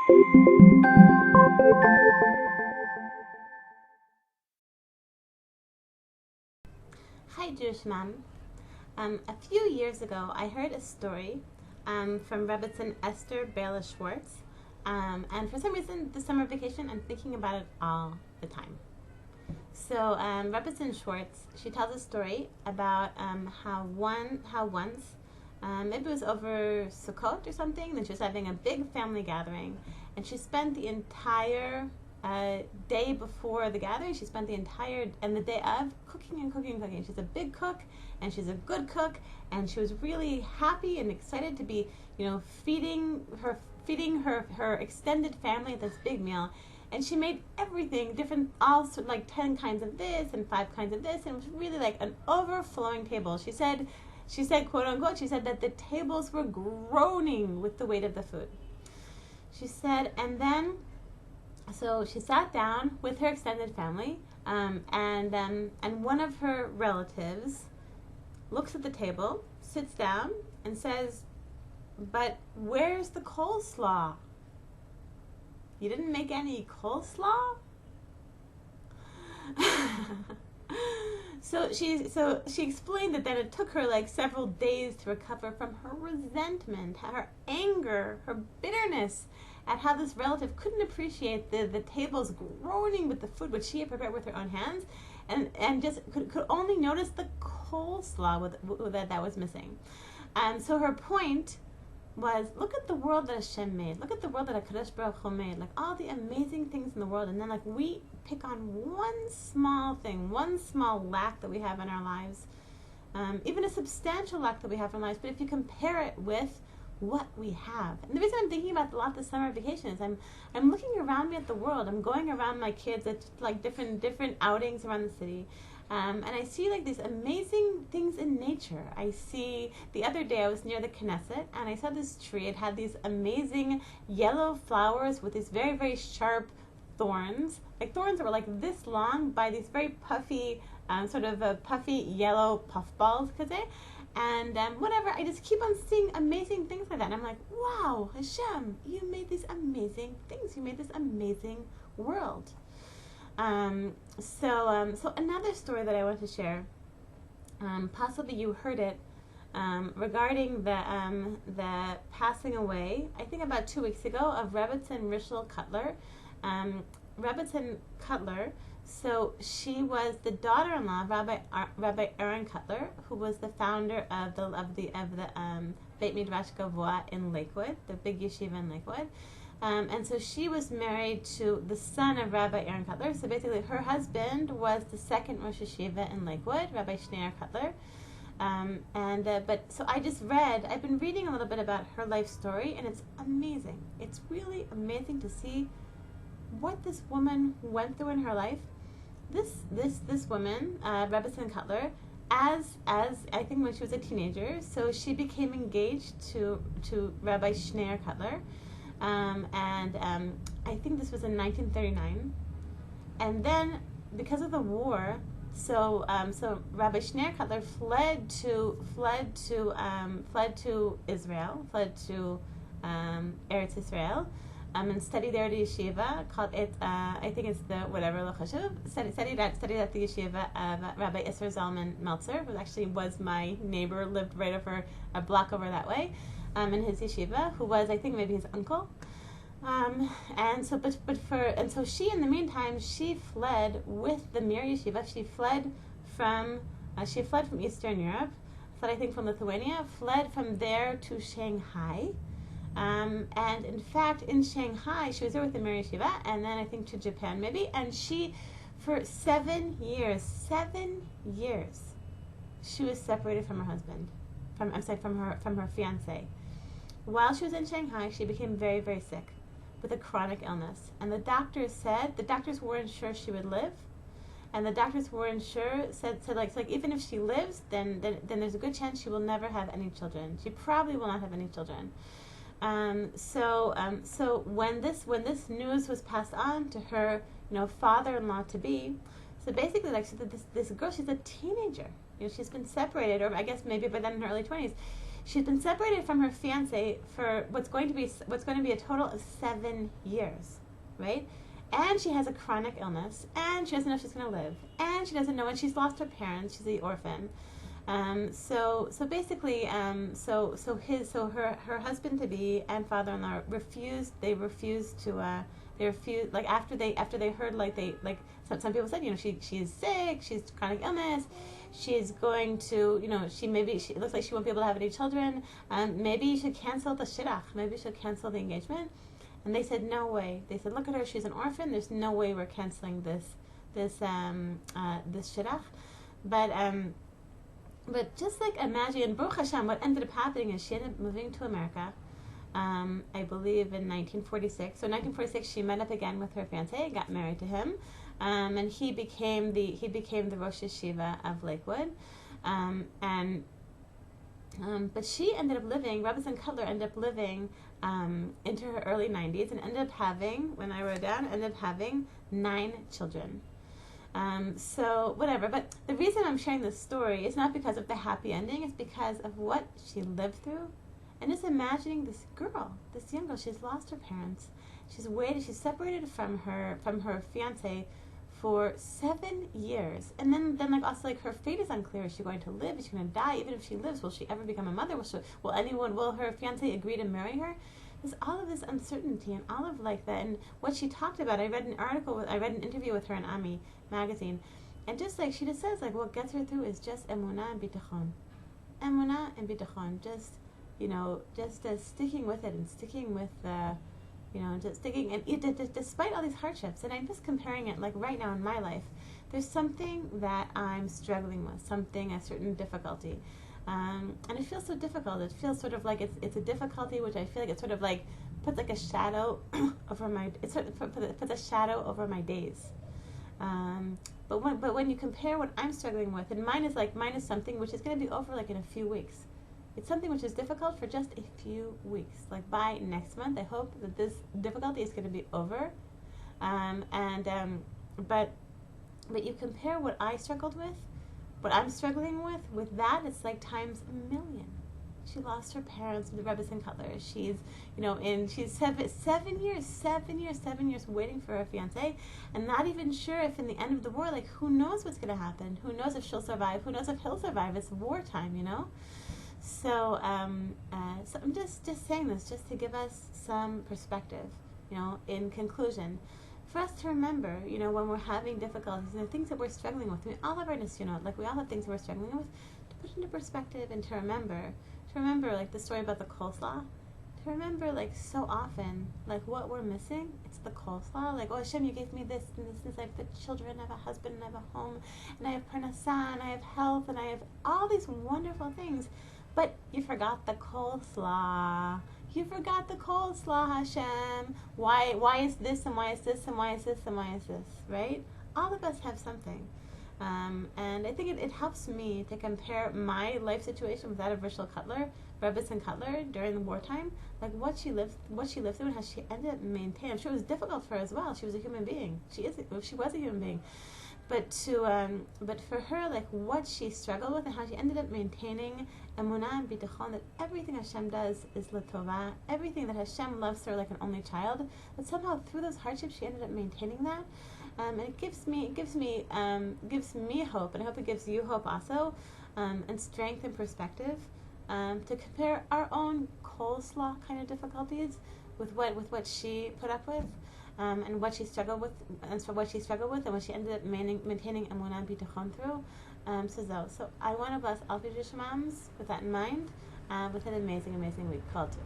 Hi, Jewish Mom. A few years ago, I heard a story from Rebbetzin Esther Baila Schwarz, and for some reason, this summer vacation, I'm thinking about it all the time. So, Rebbetzin Schwarz, she tells a story about how once, maybe it was over Sukkot or something, then she was having a big family gathering, and she spent the entire day before the gathering, she spent the entire and the day of cooking and cooking and cooking. She's a big cook and she's a good cook, and she was really happy and excited to be, feeding her extended family at this big meal. And she made everything different, all like 10 kinds of this and 5 kinds of this, and it was really like an overflowing table. She said, quote unquote, she said that the tables were groaning with the weight of the food. She said, and then so she sat down with her extended family, and one of her relatives looks at the table, sits down, and says, "But where's the coleslaw? You didn't make any coleslaw?" So she explained that then it took her like several days to recover from her resentment, her anger, her bitterness at how this relative couldn't appreciate the tables groaning with the food which she had prepared with her own hands, and just could only notice the coleslaw that was missing. So her point was, look at the world that Hashem made. Look at the world that HaKadosh Baruch Hu made. Like all the amazing things in the world, and then like we pick on one small thing, one small lack that we have in our lives, even a substantial lack that we have in our lives. But if you compare it with what we have, and the reason I'm thinking about a lot this summer vacation is I'm looking around me at the world. I'm going around my kids at like different outings around the city. And I see like these amazing things in nature. I see, the other day I was near the Knesset and I saw this tree. It had these amazing yellow flowers with these very, very sharp thorns. Like thorns that were like this long by these very puffy, puffy yellow puffballs. And whatever, I just keep on seeing amazing things like that. And I'm like, wow, Hashem, you made these amazing things. You made this amazing world. So another story that I want to share, possibly you heard it, regarding the passing away, I think about 2 weeks ago, of Rebbetzin Rishel Kotler. Rebbetzin Kotler, so she was the daughter-in-law of Rabbi Aaron Kotler, who was the founder of the Beit Midrash Gavoa in Lakewood, the big yeshiva in Lakewood. And so she was married to the son of Rabbi Aaron Kotler. So basically her husband was the second Rosh Yeshiva in Lakewood, Rabbi Shneur Kotler. So I've been reading a little bit about her life story, and it's amazing. It's really amazing to see what this woman went through in her life. This woman, Rebbetzin Kotler, as I think when she was a teenager, so she became engaged to Rabbi Shneur Kotler. I think this was in 1939, and then because of the war, so Rabbi Shneur Kotler fled to Israel, fled to Eretz Israel, and studied there at a yeshiva called it. I think it's the whatever l'chashuv. Studied at the yeshiva of Rabbi Isser Zalman Meltzer, who actually was my neighbor, lived right over a block over that way. In his yeshiva, who was, I think, maybe his uncle, and so she, in the meantime, she fled with the Mir yeshiva. She fled from Eastern Europe, fled I think from Lithuania, fled from there to Shanghai, and in fact in Shanghai she was there with the Mir yeshiva, and then I think to Japan maybe, and she, for 7 years, she was separated from her husband, from her fiance. While she was in Shanghai, she became very, very sick with a chronic illness. And the doctors weren't sure she would live. And the doctors weren't sure, said even if she lives, then there's a good chance she will never have any children. She probably will not have any children. So when this news was passed on to her, father-in-law to be, so basically this girl, she's a teenager. She's been separated, or I guess maybe by then in her early 20s. She's been separated from her fiancé for what's going to be a total of 7 years, right? And she has a chronic illness, and she doesn't know if she's going to live, and she doesn't know, and she's lost her parents. She's the orphan. So basically, her husband to be and father-in-law refused. They refused to. They refused, like after they heard, like some people said, she's sick, she's chronic illness, she's going to, it looks like she won't be able to have any children. Maybe you should cancel the shidduch. Maybe you should cancel the engagement. And they said, no way. They said, look at her, she's an orphan. There's no way we're canceling this shidduch. But just like imagine, Baruch Hashem, what ended up happening is she ended up moving to America. I believe in 1946. So in 1946, she met up again with her fiancé, got married to him, and he became the Rosh Yeshiva of Lakewood. But she ended up living. Rebbetzin Kotler ended up living into her early 90s, and ended up having, when I wrote down, 9 children. So whatever. But the reason I'm sharing this story is not because of the happy ending. It's because of what she lived through. And just imagining this young girl, she's lost her parents. She's separated from her fiancé for 7 years. And then also her fate is unclear. Is she going to live? Is she going to die? Even if she lives, will she ever become a mother? Will her fiancé agree to marry her? There's all of this uncertainty and all of that. And what she talked about, I read an interview with her in Ami magazine. And she just says, what gets her through is just emunah and bitachon. Emunah and bitachon. Just sticking with it and sticking with despite all these hardships. And I'm just comparing it, right now in my life, there's something that I'm struggling with, a certain difficulty. And it feels so difficult. It feels sort of like it's a difficulty which I feel like it sort of puts a shadow over my, puts a shadow over my days. But when you compare what I'm struggling with, and mine is something which is going to be over in a few weeks. It's something which is difficult for just a few weeks. By next month, I hope that this difficulty is going to be over. But you compare what I struggled with, what I'm struggling with that, it's times a million. She lost her parents with Rebbetzin Kotler. She's, she's 7 years waiting for her fiancé, and not even sure if in the end of the war, who knows what's going to happen? Who knows if she'll survive? Who knows if he'll survive? It's wartime, So, so I'm just saying this just to give us some perspective, in conclusion, for us to remember, when we're having difficulties and the things that we're struggling with. We all have our nisyonot, we all have things that we're struggling with, to put into perspective and to remember the story about the coleslaw, to remember so often what we're missing. It's the coleslaw. Oh Hashem, you gave me this and this, I have the children, I have a husband, and I have a home, and I have parnassah, and I have health, and I have all these wonderful things. But you forgot the coleslaw. You forgot the coleslaw, Hashem. Why is this, and why is this, and why is this, and why is this, right? All of us have something. And I think it helps me to compare my life situation with that of Rebbetzin Kotler during the wartime, what she lived through and how she ended up maintaining. I'm sure it was difficult for her as well. She was a human being. She was a human being. But for her, what she struggled with and how she ended up maintaining emunah and bitachon, that everything Hashem does is l'tovah, everything that Hashem loves her like an only child, that somehow through those hardships she ended up maintaining that, and it gives me hope, and I hope it gives you hope also, and strength and perspective, to compare our own coleslaw kind of difficulties with what she put up with. And what she struggled with, and what she ended up maintaining emunah and bitachon through. So I want to bless all future shemams with that in mind, with an amazing week called Tov.